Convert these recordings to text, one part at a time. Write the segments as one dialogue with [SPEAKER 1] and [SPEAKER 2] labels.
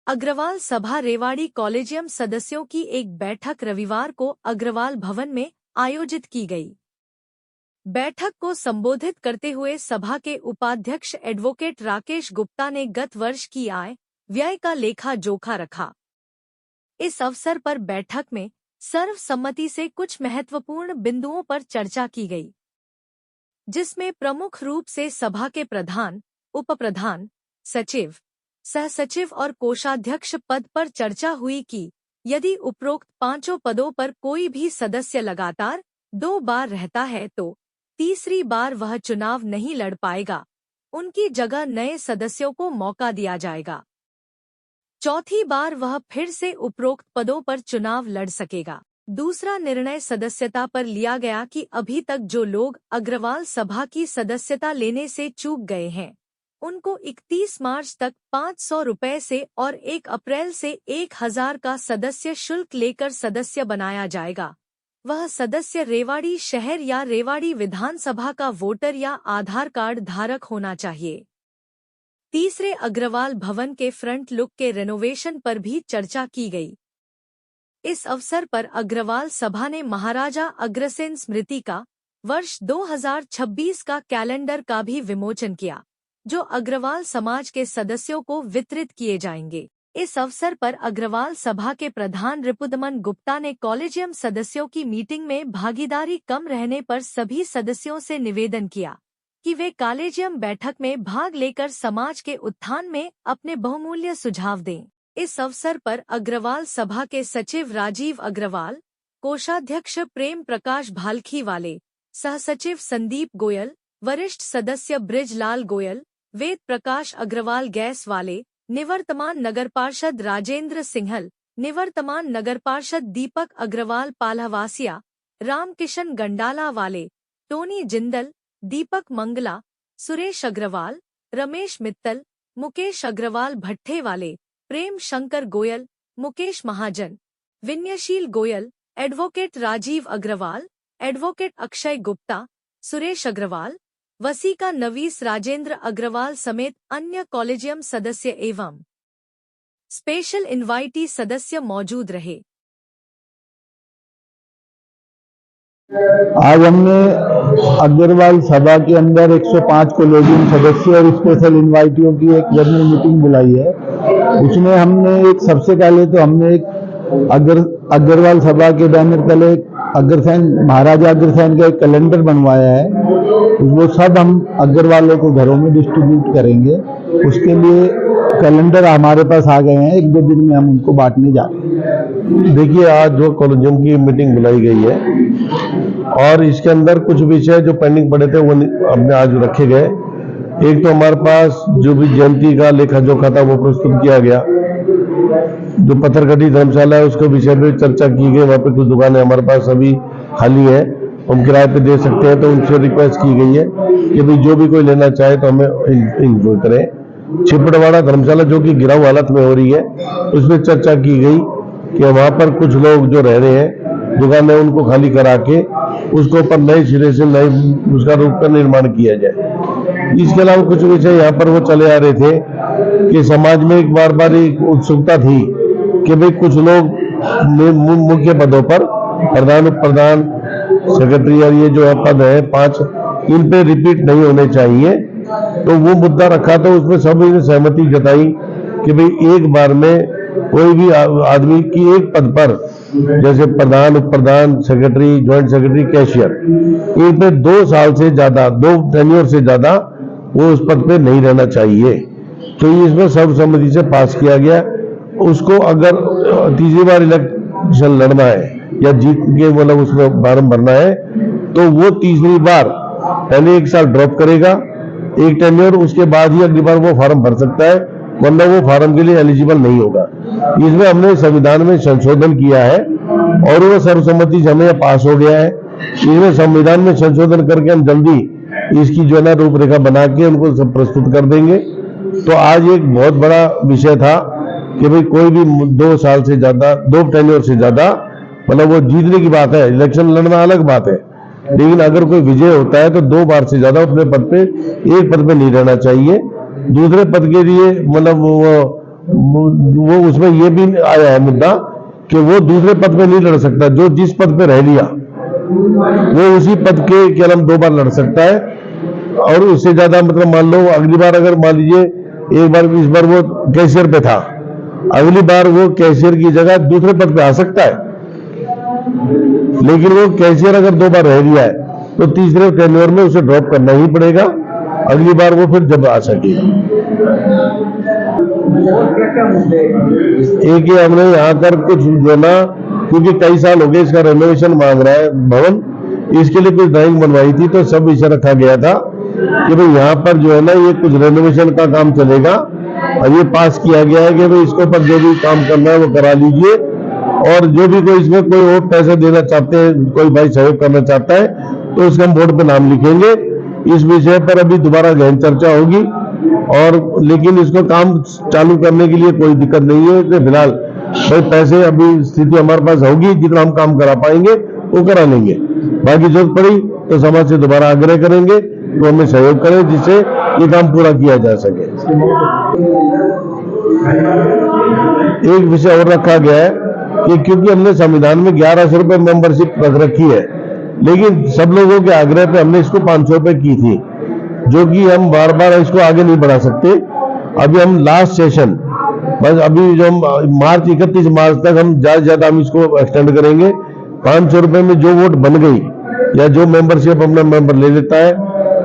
[SPEAKER 1] अग्रवाल सभा रेवाड़ी कॉलेजियम सदस्यों की एक बैठक रविवार को अग्रवाल भवन में आयोजित की गई। बैठक को संबोधित करते हुए सभा के उपाध्यक्ष एडवोकेट राकेश गुप्ता ने गत वर्ष की आय व्यय का लेखा जोखा रखा। इस अवसर पर बैठक में सर्वसम्मति से कुछ महत्वपूर्ण बिंदुओं पर चर्चा की गई, जिसमें प्रमुख रूप से सभा के प्रधान, उपप्रधान, सचिव, सहसचिव और कोषाध्यक्ष पद पर चर्चा हुई कि यदि उपरोक्त पांचों पदों पर कोई भी सदस्य लगातार 2 बार रहता है तो तीसरी बार वह चुनाव नहीं लड़ पाएगा, उनकी जगह नए सदस्यों को मौका दिया जाएगा। चौथी बार वह फिर से उपरोक्त पदों पर चुनाव लड़ सकेगा। दूसरा निर्णय सदस्यता पर लिया गया कि अभी तक जो लोग अग्रवाल सभा की सदस्यता लेने से चूक गए हैं, उनको 31 मार्च तक 500 रुपये से और 1 अप्रैल से 1000 का सदस्य शुल्क लेकर सदस्य बनाया जाएगा। वह सदस्य रेवाड़ी शहर या रेवाड़ी विधानसभा का वोटर या आधार कार्ड धारक होना चाहिए। तीसरे, अग्रवाल भवन के फ्रंट लुक के रेनोवेशन पर भी चर्चा की गई। इस अवसर पर अग्रवाल सभा ने महाराजा अग्रसेन स्मृति का वर्ष 2026 का कैलेंडर का भी विमोचन किया, जो अग्रवाल समाज के सदस्यों को वितरित किए जाएंगे। इस अवसर पर अग्रवाल सभा के प्रधान रिपुदमन गुप्ता ने कॉलेजियम सदस्यों की मीटिंग में भागीदारी कम रहने पर सभी सदस्यों से निवेदन किया कि वे कॉलेजियम बैठक में भाग लेकर समाज के उत्थान में अपने बहुमूल्य सुझाव दें। इस अवसर पर अग्रवाल सभा के सचिव राजीव अग्रवाल, कोषाध्यक्ष प्रेम प्रकाश भालखीवाले, सहसचिव संदीप गोयल, वरिष्ठ सदस्य ब्रिजलाल गोयल, वेद प्रकाश अग्रवाल गैस वाले, निवर्तमान नगर पार्षद राजेंद्र सिंहल, निवर्तमान नगर पार्षद दीपक अग्रवाल पाल्हवासिया, रामकिशन गंडाला वाले, टोनी जिंदल, दीपक मंगला, सुरेश अग्रवाल, रमेश मित्तल, मुकेश अग्रवाल भट्टे वाले, प्रेम शंकर गोयल, मुकेश महाजन, विनयशील गोयल, एडवोकेट राजीव अग्रवाल, एडवोकेट अक्षय गुप्ता, सुरेश अग्रवाल, वसीका नवीस, राजेंद्र अग्रवाल समेत अन्य कॉलेजियम सदस्य एवं स्पेशल इनवाइटी सदस्य मौजूद रहे।
[SPEAKER 2] आज हमने अग्रवाल सभा के अंदर 105 कॉलेजियम सदस्य और स्पेशल इनवाइटियों की एक जनरल मीटिंग बुलाई है। उसमें हमने सबसे पहले तो हमने एक अग्रवाल सभा के बैनर तले अग्रसेन, महाराजा अग्रसेन का एक कैलेंडर बनवाया है। वो सब हम अग्रवालों को घरों में डिस्ट्रीब्यूट करेंगे। उसके लिए कैलेंडर हमारे पास आ गए हैं, 1-2 दिन में हम उनको बांटने जा रहे हैं।
[SPEAKER 3] देखिए, आज जो कॉलेजियम की मीटिंग बुलाई गई है और इसके अंदर कुछ विषय जो पेंडिंग पड़े थे वो हमने आज रखे गए। एक तो हमारे पास जो भी जयंती का लेखा जोखा था वो प्रस्तुत किया गया। जो पत्थरघटी धर्मशाला है उसके विषय में चर्चा की गई। वहाँ पे कुछ दुकानें हमारे पास अभी खाली है, हम किराए पे दे सकते हैं, तो उनसे रिक्वेस्ट की गई है कि भाई जो भी कोई लेना चाहे तो हमें इन्फॉर्म करें। छिपड़वाड़ा धर्मशाला जो कि गिराव हालत में हो रही है, उसमें चर्चा की गई कि वहाँ पर कुछ लोग जो रह रहे हैं दुकानें, उनको खाली करा के उसको ऊपर नए सिरे से नए उसका रूप का निर्माण किया जाए। इसके अलावा कुछ विषय यहाँ पर वो चले आ रहे थे कि समाज में एक बार एक उत्सुकता थी कि भाई कुछ लोग मुख्य पदों पर प्रधान, उप प्रधान, सेक्रेटरी और ये जो पद है 5, इन पे रिपीट नहीं होने चाहिए। तो वो मुद्दा रखा, तो उसमें सभी ने सहमति जताई कि भाई एक बार में कोई भी आदमी की एक पद पर, जैसे प्रधान, उप प्रधान, सेक्रेटरी, ज्वाइंट सेक्रेटरी, कैशियर, इन पे 2 साल से ज्यादा, 2 टेन्योर से ज्यादा वो उस पद पे नहीं रहना चाहिए। तो इसमें सर्वसम्मति से पास किया गया। उसको अगर तीसरी बार इलेक्शन लड़ना है या जीत के मतलब उसमें फार्म भरना है तो वो तीसरी बार पहले 1 साल ड्रॉप करेगा, 1 टेन्योर, उसके बाद ही अगली बार वो फार्म भर सकता है, वरना वो फार्म के लिए एलिजिबल नहीं होगा। इसमें हमने संविधान में संशोधन किया है और वो सर्वसम्मति से हमें पास हो गया है। इसमें संविधान में संशोधन करके हम जल्दी इसकी जो है ना रूपरेखा बना के उनको सब प्रस्तुत कर देंगे। तो आज एक बहुत बड़ा विषय था कि भाई कोई भी 2 साल से ज्यादा, 2 टेन्योर से ज्यादा, मतलब वो जीतने की बात है, इलेक्शन लड़ना अलग बात है, लेकिन अगर कोई विजय होता है तो 2 बार से ज्यादा अपने पद पे, एक पद पे नहीं रहना चाहिए। दूसरे पद के लिए मतलब वो वो उसमें ये भी आया है मुद्दा कि वो दूसरे पद पे नहीं लड़ सकता, जो जिस पद पे रह लिया वो उसी पद के केवल 2 बार लड़ सकता है, और उससे ज्यादा मतलब मान लो अगली बार अगर मान लीजिए एक बार इस बार वो कैशियर पे था, अगली बार वो कैशियर की जगह दूसरे पद पे आ सकता है, लेकिन वो कैशियर अगर 2 बार रह लिया है तो तीसरे टेन्योर में उसे ड्रॉप करना ही पड़ेगा, अगली बार वो फिर जब आ सकेगा। एक ही हमने यहाँ कर कुछ जो ना, क्योंकि कई साल हो गए इसका रेनोवेशन मांग रहा है भवन, इसके लिए कुछ ड्राइंग बनवाई थी, तो सब विषय रखा गया था कि भाई यहाँ पर जो है ना ये कुछ रेनोवेशन का काम चलेगा, और ये पास किया गया है कि भाई इसके ऊपर जो भी काम करना है वो करा लीजिए, और जो भी कोई इसमें कोई और पैसे देना चाहते हैं, कोई भाई सहयोग करना चाहता है, तो उसका हम बोर्ड पे नाम लिखेंगे। इस विषय पर अभी दोबारा गहन चर्चा होगी, और लेकिन इसको काम चालू करने के लिए कोई दिक्कत नहीं है। इसलिए फिलहाल भाई पैसे अभी स्थिति हमारे पास होगी, जितना हम काम करा पाएंगे वो करा लेंगे, बाकी जरूरत पड़ी तो समाज से दोबारा आग्रह करेंगे तो हमें सहयोग करें जिससे ये काम पूरा किया जा सके। एक विषय और रखा गया है कि क्योंकि हमने संविधान में 1100 रुपए मेंबरशिप रख रखी है, लेकिन सब लोगों के आग्रह पे हमने इसको 500 रुपए की थी, जो कि हम बार बार इसको आगे नहीं बढ़ा सकते। अभी हम लास्ट सेशन बस अभी जो मार्च 31 मार्च तक हम ज्यादा हम इसको एक्सटेंड करेंगे। 500 रुपए में जो वोट बन गई या जो मेंबरशिप अपना मेंबर ले लेता है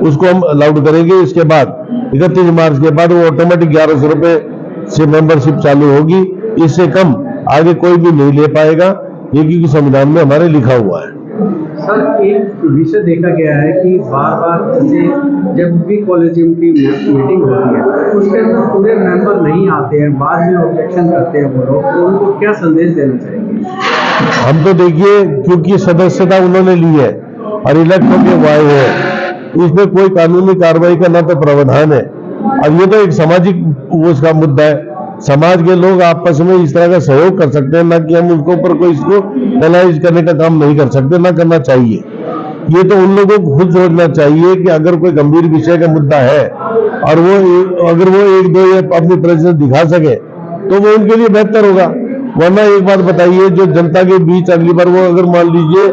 [SPEAKER 3] उसको हम अलाउड करेंगे। इसके बाद 31 मार्च के बाद वो ऑटोमेटिक 1100 रुपए से मेंबरशिप चालू होगी, इससे कम आगे कोई भी नहीं ले पाएगा, ये क्योंकि संविधान में हमारे लिखा हुआ है।
[SPEAKER 4] सर, एक विषय देखा गया है कि बार बार जैसे जब भी कॉलेजियम की मीटिंग होती है उसके अंदर पूरे मेंबर नहीं आते हैं, बाद में ऑब्जेक्शन करते हैं वो लोग, तो उनको क्या संदेश देना चाहेंगे?
[SPEAKER 3] हम तो देखिए क्योंकि सदस्यता उन्होंने ली है और इलेक्ट होकर वो आए हैं, इसमें कोई कानूनी कार्रवाई का ना तो प्रावधान है। अब ये तो एक सामाजिक उसका मुद्दा है, समाज के लोग आपस में इस तरह का सहयोग कर सकते हैं, ना कि हम उसके ऊपर कोई इसको पेनलाइज करने का काम नहीं कर सकते, ना करना चाहिए। ये तो उन लोगों को खुद सोचना चाहिए कि अगर कोई गंभीर विषय का मुद्दा है और वो अगर वो 1-2 अपनी प्रेजेंस दिखा सके तो वो उनके लिए बेहतर होगा। वरना एक बात बताइए, जो जनता के बीच अगली बार वो अगर मान लीजिए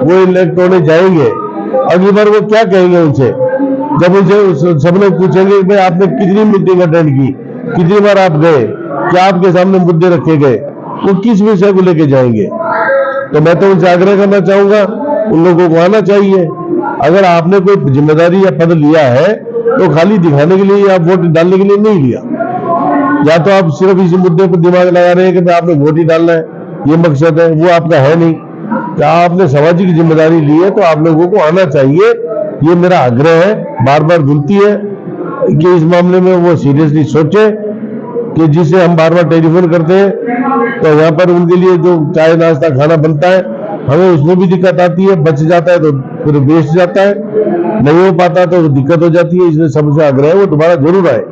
[SPEAKER 3] वो इलेक्ट होने जाएंगे, अगली बार वो क्या कहेंगे उनसे, जब उनसे सब लोग पूछेंगे कि भाई आपने कितनी मीटिंग अटेंड की, कितनी बार आप गए, क्या आपके सामने मुद्दे रखे गए, वो किस विषय को लेके जाएंगे। तो मैं तो उनसे आग्रह करना चाहूंगा उन लोगों को आना चाहिए। अगर आपने कोई जिम्मेदारी या पद लिया है तो खाली दिखाने के लिए या वोट डालने के लिए नहीं लिया, या तो आप सिर्फ इसी मुद्दे पर दिमाग लगा रहे हैं कि आपने वोट ही डालना है, ये मकसद है, वो आपका है नहीं। क्या आपने सामाजिक जिम्मेदारी ली है तो आप लोगों को आना चाहिए, ये मेरा आग्रह है। बार बार विनती है कि इस मामले में वो सीरियसली सोचे कि जिसे हम बार बार टेलीफोन करते हैं तो यहाँ पर उनके लिए जो चाय नाश्ता खाना बनता है हमें उसमें भी दिक्कत आती है, बच जाता है तो फिर वेस्ट जाता है, नहीं हो पाता तो दिक्कत हो जाती है। इसलिए सबसे आग्रह है वो दोबारा जरूर आए।